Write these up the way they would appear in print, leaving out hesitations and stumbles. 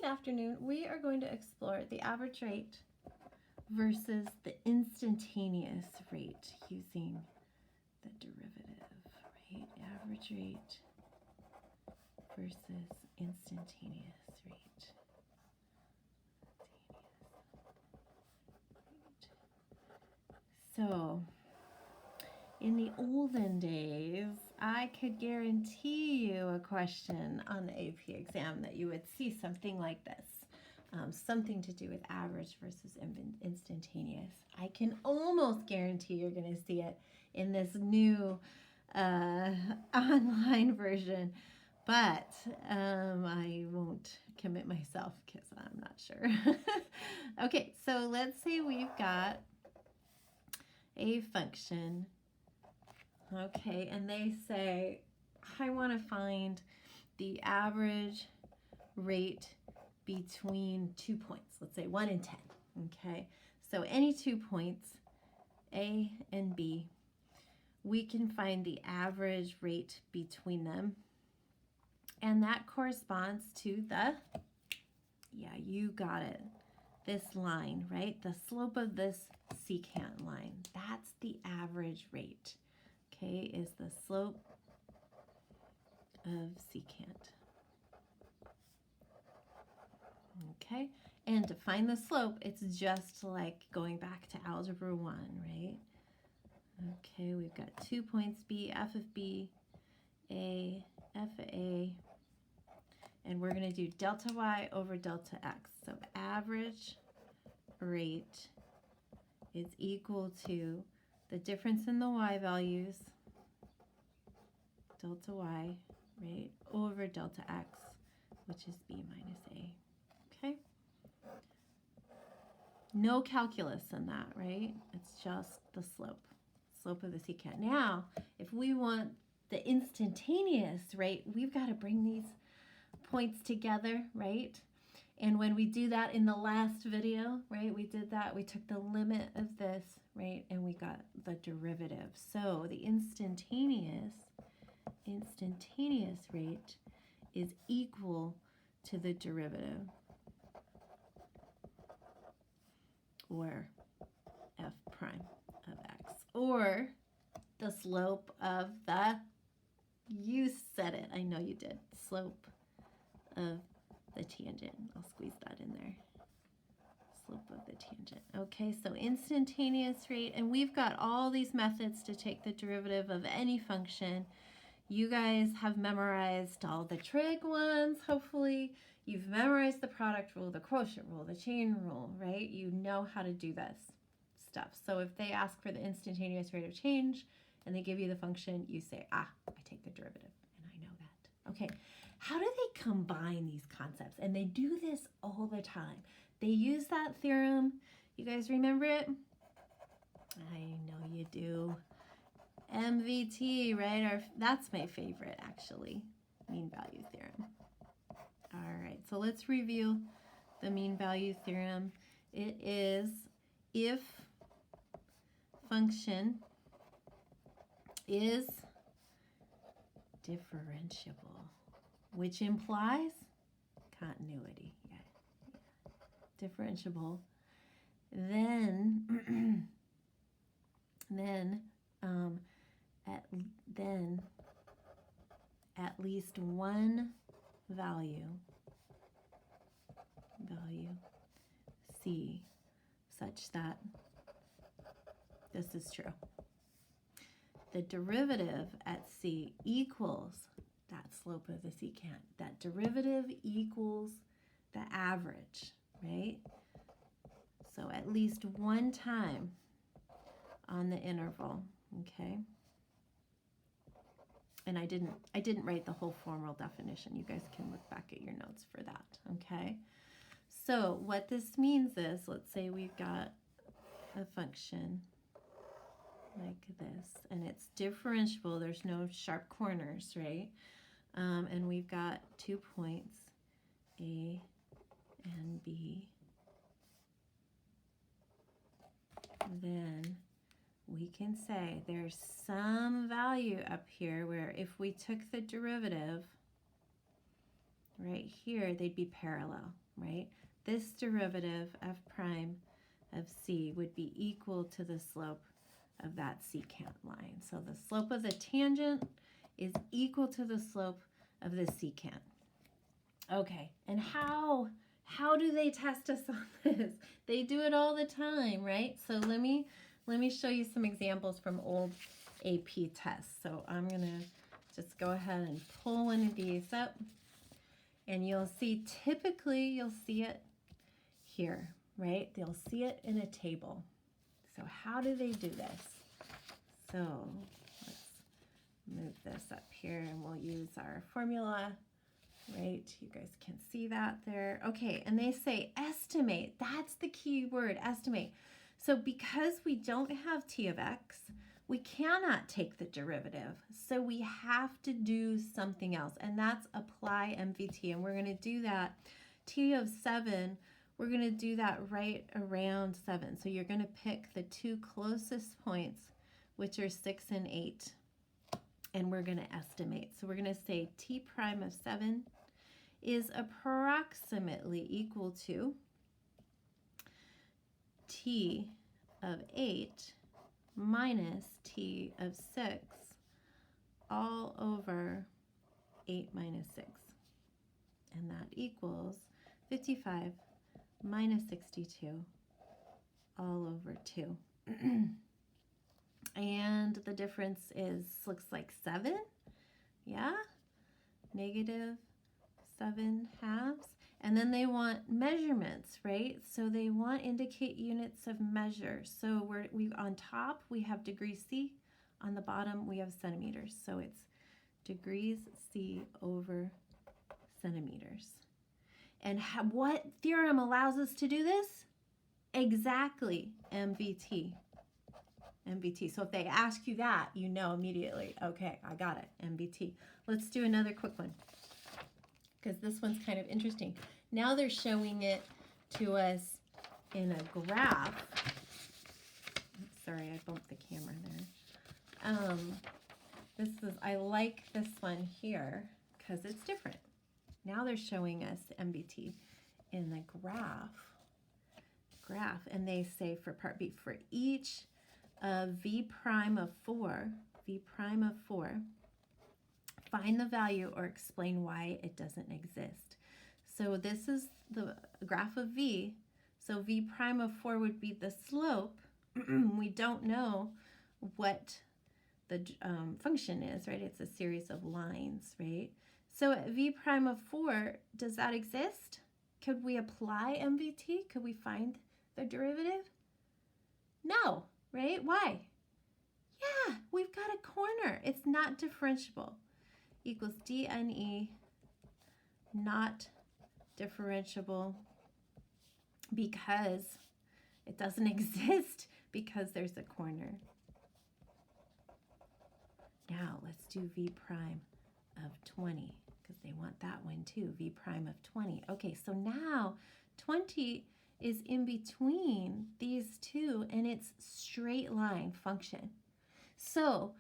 Good afternoon. We are going to explore the average rate versus the instantaneous rate using the derivative, right? Average rate versus instantaneous rate. So, in the olden days, I could guarantee you a question on the AP exam that you would see something like this. Something to do with average versus instantaneous. I can almost guarantee you're going to see it in this new online version, but I won't commit myself because I'm not sure. Okay, so let's say we've got a function. Okay, and they say, I want to find the average rate between 2 points, let's say 1 and 10, okay? So any 2 points, A and B, we can find the average rate between them, and that corresponds to the, yeah, you got it, this line, right? The slope of this secant line, that's the average rate, okay, is the slope of secant. Okay, and to find the slope, it's just like going back to algebra 1, right? Okay, we've got 2 points, B, F of B, A, F of A, and we're going to do delta Y over delta X. So average rate is equal to the difference in the Y values, delta Y, right, over delta X, which is B minus A. Okay, no calculus in that, right? It's just the slope of the secant. Now, if we want the instantaneous rate, we've got to bring these points together, right? And when we do that in the last video, right, we did that, we took the limit of this, right, and we got the derivative. So the instantaneous rate is equal to the derivative, or f prime of x, or the slope of the, you said it, I know you did, slope of the tangent. I'll squeeze that in there. Slope of the tangent. Okay, so instantaneous rate, and we've got all these methods to take the derivative of any function. You guys have memorized all the trig ones, hopefully. You've memorized the product rule, the quotient rule, the chain rule, right? You know how to do this stuff. So if they ask for the instantaneous rate of change and they give you the function, you say, I take the derivative, and I know that. Okay, how do they combine these concepts? And they do this all the time. They use that theorem. You guys remember it? I know you do. MVT, right? That's my favorite, actually, mean value theorem. All right, so let's review the mean value theorem. It is if function is differentiable, which implies continuity. Yeah. Differentiable, then at least one value C such that this is true. The derivative at C equals that slope of the secant. That derivative equals the average, right? So at least one time on the interval, okay? And I didn't write the whole formal definition. You guys can look back at your notes for that, okay? So what this means is, let's say we've got a function like this, and it's differentiable. There's no sharp corners, right? And we've got 2 points, A and B. Then we can say there's some value up here where if we took the derivative, right here, they'd be parallel, right? This derivative, f prime of c, would be equal to the slope of that secant line. So the slope of the tangent is equal to the slope of the secant. Okay, and how do they test us on this? They do it all the time, right? So let me show you some examples from old AP tests. So I'm gonna just go ahead and pull one of these up, and you'll see, typically you'll see it here, right? They'll see it in a table. So how do they do this? So let's move this up here, and we'll use our formula. Right, you guys can see that there. Okay, and they say estimate. That's the key word, estimate. So because we don't have t of x, we cannot take the derivative. So we have to do something else, and that's apply MVT. And we're going to do that, t of 7, we're going to do that right around 7. So you're going to pick the two closest points, which are 6 and 8. And we're going to estimate. So we're going to say t prime of 7 is approximately equal to t of 8 minus t of 6 all over 8 minus 6. And that equals 55 minus 62 all over 2. And the difference looks like 7. Yeah? Negative 7 halves. And then they want measurements, right? So they want indicate units of measure. So we on top we have degrees C, on the bottom we have centimeters. So it's degrees C over centimeters. And what theorem allows us to do this? Exactly, MVT. MVT. So if they ask you that, you know immediately, okay, I got it, MVT. Let's do another quick one, because this one's kind of interesting. Now they're showing it to us in a graph. Sorry, I bumped the camera there. I like this one here because it's different. Now they're showing us MVT in the graph, and they say for part B, for each of v prime of 4, find the value or explain why it doesn't exist. So this is the graph of v. So v prime of 4 would be the slope. We don't know what the function is, right? It's a series of lines, right? So at v prime of 4, does that exist? Could we apply MVT? Could we find the derivative? No, right? Why? Yeah, we've got a corner. It's not differentiable. Equals dne not differentiable because it doesn't exist, because there's a corner. Now let's do v prime of 20, because they want that one too, v prime of 20. Okay, so now 20 is in between these two, and it's straight line function. So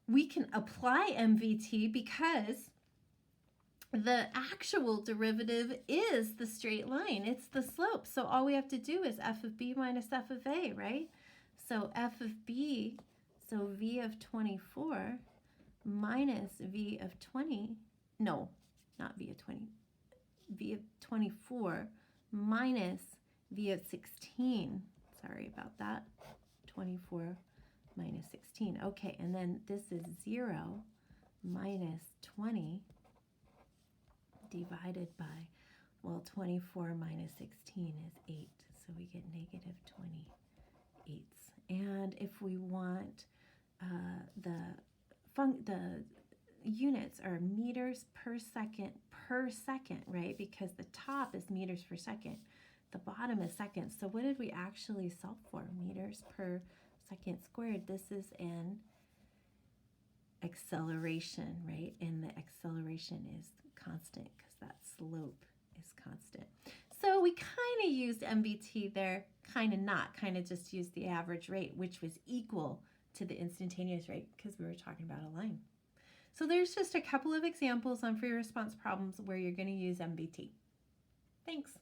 we can apply MVT because the actual derivative is the straight line. It's the slope. So all we have to do is f of b minus f of a, right? So f of b, so v of 24 minus v of 20, no, not v of 20, v of 24 minus v of 16. Sorry about that. 24 minus 16. Okay, and then this is 0 minus 20 divided by, well, 24 minus 16 is 8. So we get negative 28. And if we want the units are meters per second, right? Because the top is meters per second. The bottom is seconds. So what did we actually solve for? Meters per second squared. This is an acceleration, right? And the acceleration is constant because that slope is constant. So we kind of used MVT there, kind of not, kind of just used the average rate, which was equal to the instantaneous rate because we were talking about a line. So there's just a couple of examples on free response problems where you're going to use MVT. Thanks.